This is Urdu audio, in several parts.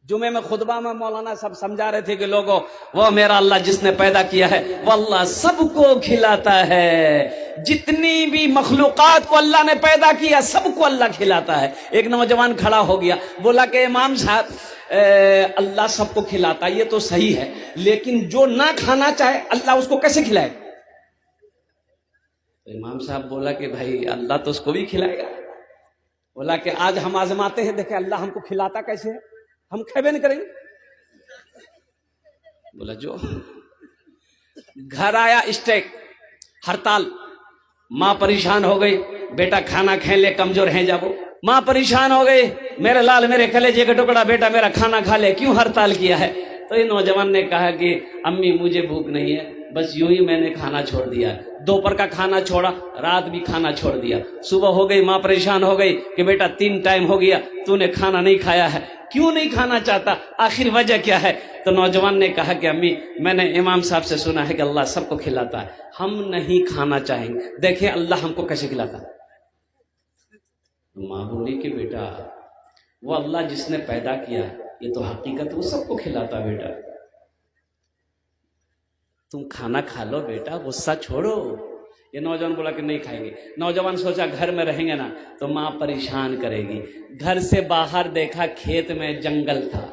جمعے میں خطبہ میں مولانا سب سمجھا رہے تھے کہ لوگوں وہ میرا اللہ جس نے پیدا کیا ہے وہ اللہ سب کو کھلاتا ہے، جتنی بھی مخلوقات کو اللہ نے پیدا کیا سب کو اللہ کھلاتا ہے۔ ایک نوجوان کھڑا ہو گیا، بولا کہ امام صاحب اللہ سب کو کھلاتا ہے، یہ تو صحیح ہے، لیکن جو نہ کھانا چاہے اللہ اس کو کیسے کھلائے؟ تو امام صاحب بولا کہ بھائی اللہ تو اس کو بھی کھلائے گا۔ بولا کہ آج ہم آزماتے ہیں، دیکھیں اللہ ہم کو کھلاتا کیسے ہے، ہم کھیبے نہیں کریں گے۔ بولا جو گھر آیا اسٹیک ہڑتال، ماں پریشان ہو گئی، بیٹا کھانا کھا لے کمزور ہیں جب ماں پریشان ہو گئی، میرے لال میرے کلیجے کا ٹکڑا بیٹا میرا کھانا کھا لے، کیوں ہڑتال کیا ہے؟ تو یہ نوجوان نے کہا کہ امی مجھے بھوک نہیں ہے، بس یوں ہی میں نے کھانا چھوڑ دیا، دوپہر کا کھانا چھوڑا، رات بھی کھانا چھوڑ دیا، صبح ہو گئی، ماں پریشان ہو گئی کہ بیٹا 3 ٹائم ہو گیا تو نے کھانا نہیں کھایا ہے، کیوں نہیں کھانا چاہتا، آخر وجہ کیا ہے؟ تو نوجوان نے کہا کہ امی میں نے امام صاحب سے سنا ہے کہ اللہ سب کو کھلاتا ہے، ہم نہیں کھانا چاہیں گے، دیکھیں اللہ ہم کو کیسے کھلاتا ہے۔ ماں بولی کہ بیٹا وہ اللہ جس نے پیدا کیا یہ تو حقیقت وہ سب کو کھلاتا، بیٹا تم کھانا کھا لو بیٹا، غصہ چھوڑو۔ یہ نوجوان بولا کہ نہیں کھائیں گے۔ نوجوان سوچا گھر میں رہیں گے نا تو ماں پریشان کرے گی، گھر سے باہر دیکھا کھیت میں جنگل تھا،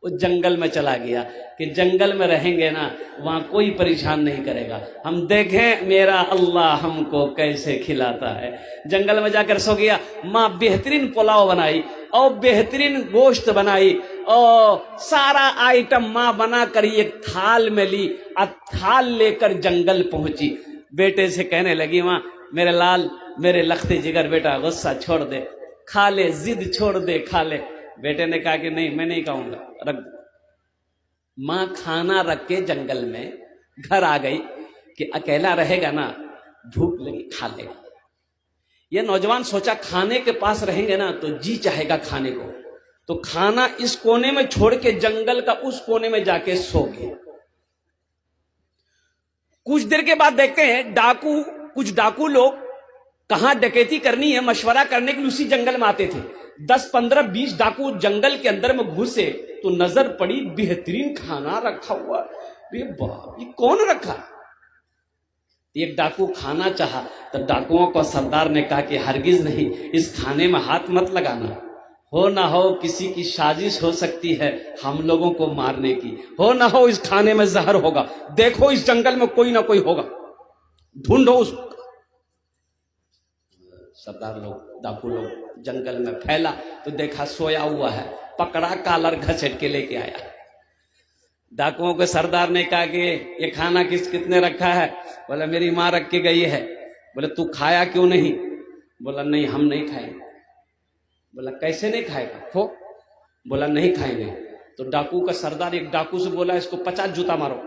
وہ جنگل میں چلا گیا کہ جنگل میں رہیں گے نا وہاں کوئی پریشان نہیں کرے گا، ہم دیکھیں میرا اللہ ہم کو کیسے کھلاتا ہے۔ جنگل میں جا کر سو گیا، ماں بہترین پلاؤ بنائی اور بہترین گوشت بنائی اور سارا آئٹم ماں بنا کر ایک تھال میں لی اور تھال لے کر جنگل پہنچی، بیٹے سے کہنے لگی ماں میرے لال میرے لختے جگر بیٹا غصہ چھوڑ دے، کھا لے، ضد چھوڑ دے، کھا لے۔ بیٹے نے کہا کہ نہیں میں نہیں کھاؤں گا، رکھ دو۔ ماں کھانا رکھ کے جنگل میں گھر آ گئی کہ اکیلا رہے گا نا بھوک لگی کھا لے گا۔ یہ نوجوان سوچا کھانے کے پاس رہیں گے نا تو جی چاہے گا کھانے کو، تو کھانا اس کونے میں چھوڑ کے جنگل کا اس کونے میں جا کے سو گیا۔ کچھ دیر کے بعد دیکھتے ہیں کچھ ڈاکو لوگ کہاں ڈکیتی کرنی ہے مشورہ کرنے کے لیے اسی جنگل میں آتے تھے۔ 10 15 20 ڈاکو جنگل کے اندر میں گھسے تو نظر پڑی بہترین کھانا رکھا ہوا، یہ باپ یہ کون رکھا؟ ایک ڈاکو کھانا چاہا تو ڈاکوؤں کو سردار نے کہا کہ ہرگز نہیں، اس کھانے میں ہاتھ مت لگانا، ہو نہ ہو کسی کی سازش ہو سکتی ہے ہم لوگوں کو مارنے کی، ہو نہ ہو اس کھانے میں زہر ہوگا، دیکھو اس جنگل میں کوئی نہ کوئی ہوگا، ڈھونڈو اس کو۔ سردار لوگ ڈاکو لوگ جنگل میں پھیلا تو دیکھا سویا ہوا ہے، پکڑا کالر گھسیٹ کے لے کے آیا۔ ڈاکوؤں کے سردار نے کہا کہ یہ کھانا کتنے رکھا ہے؟ بولا میری ماں رکھ کے گئی ہے۔ بولے تو کھایا کیوں نہیں؟ بولا نہیں ہم نہیں کھائیں گے۔ بولا کیسے نہیں کھائے گا؟ کھو۔ بولا نہیں کھائیں گے۔ تو ڈاکو کا سردار ایک ڈاکو سے بولا اس کو 50 جوتا مارو،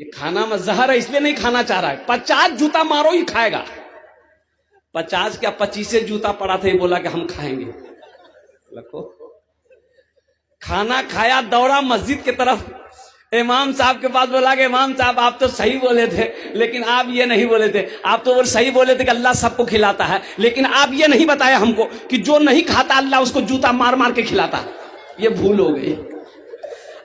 یہ کھانا میں زہر ہے اس لیے نہیں کھانا چاہ رہا ہے، 50 جوتا مارو ہی کھائے گا۔ 50 کیا 25 جوتا پڑا تھا، بولا کہ ہم کھائیں گے۔ لکھو کھانا کھایا، دوڑا مسجد کی طرف، امام صاحب کے پاس، بولا کہ امام صاحب آپ تو صحیح بولے تھے لیکن آپ یہ نہیں بولے تھے، آپ تو وہ صحیح بولے تھے کہ اللہ سب کو کھلاتا ہے لیکن آپ یہ نہیں بتایا ہم کو کہ جو نہیں کھاتا اللہ اس کو جوتا مار مار کے کھلاتا ہے، یہ بھول ہو گئی۔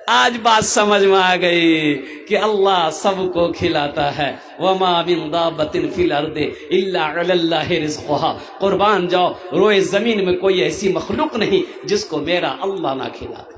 آج بات سمجھ میں آ گئی کہ اللہ سب کو کھلاتا ہے۔ وما من دابۃ فی الارض الا علی اللہ رزقها، قربان جاؤ روئے زمین میں کوئی ایسی مخلوق نہیں جس کو میرا اللہ نہ کھلاتا۔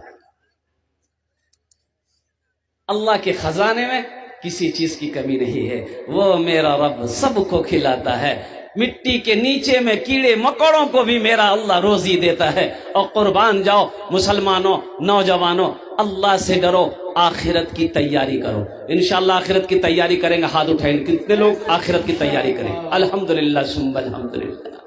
اللہ کے خزانے میں کسی چیز کی کمی نہیں ہے، وہ میرا رب سب کو کھلاتا ہے۔ مٹی کے نیچے میں کیڑے مکوڑوں کو بھی میرا اللہ روزی دیتا ہے۔ اور قربان جاؤ مسلمانوں، نوجوانوں، اللہ سے ڈرو، آخرت کی تیاری کرو۔ انشاءاللہ آخرت کی تیاری کریں گے، ہاتھ اٹھائیں۔ کتنے لوگ آخرت کی تیاری کریں؟ الحمدللہ ثم الحمدللہ۔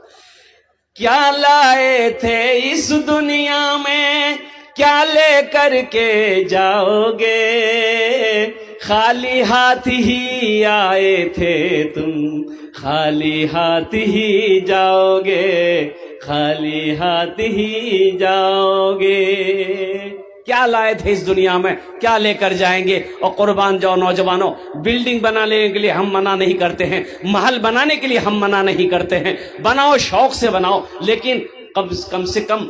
کیا لائے تھے اس دنیا میں، کیا لے کر کے جاؤ گے، خالی ہاتھ ہی آئے تھے تم، خالی ہاتھ ہی جاؤ گے، خالی ہاتھ ہی جاؤ گے۔ کیا لائے تھے اس دنیا میں، کیا لے کر جائیں گے؟ اور قربان جاؤ نوجوانوں، بلڈنگ بنانے کے لیے ہم منع نہیں کرتے ہیں، محل بنانے کے لیے ہم منع نہیں کرتے ہیں، بناؤ شوق سے بناؤ، لیکن کم سے کم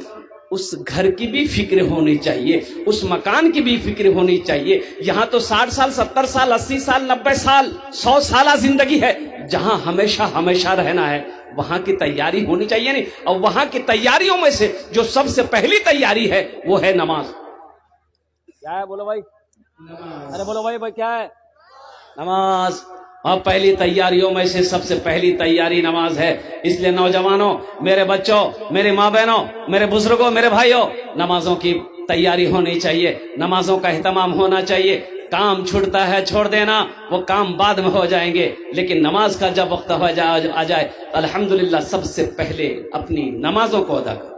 اس گھر کی بھی فکر ہونی چاہیے، اس مکان کی بھی فکر ہونی چاہیے۔ یہاں تو 60 سال 70 سال 80 سال 90 سال 100 سالہ زندگی ہے، جہاں ہمیشہ ہمیشہ رہنا ہے، وہاں کی تیاری ہونی چاہیے نہیں۔ اور وہاں کی تیاریوں میں سے جو سب سے پہلی تیاری ہے وہ ہے نماز۔ کیا ہے بولو بھائی؟ ارے بولو بھائی کیا ہے؟ نماز۔ اور پہلی تیاریوں میں سے سب سے پہلی تیاری نماز ہے۔ اس لیے نوجوانوں، میرے بچوں، میرے ماں بہنوں، میرے بزرگوں، میرے بھائیوں، نمازوں کی تیاری ہونی چاہیے، نمازوں کا اہتمام ہونا چاہیے۔ کام چھوٹتا ہے چھوڑ دینا، وہ کام بعد میں ہو جائیں گے، لیکن نماز کا جب وقت آ جائے الحمدللہ سب سے پہلے اپنی نمازوں کو ادا کرو۔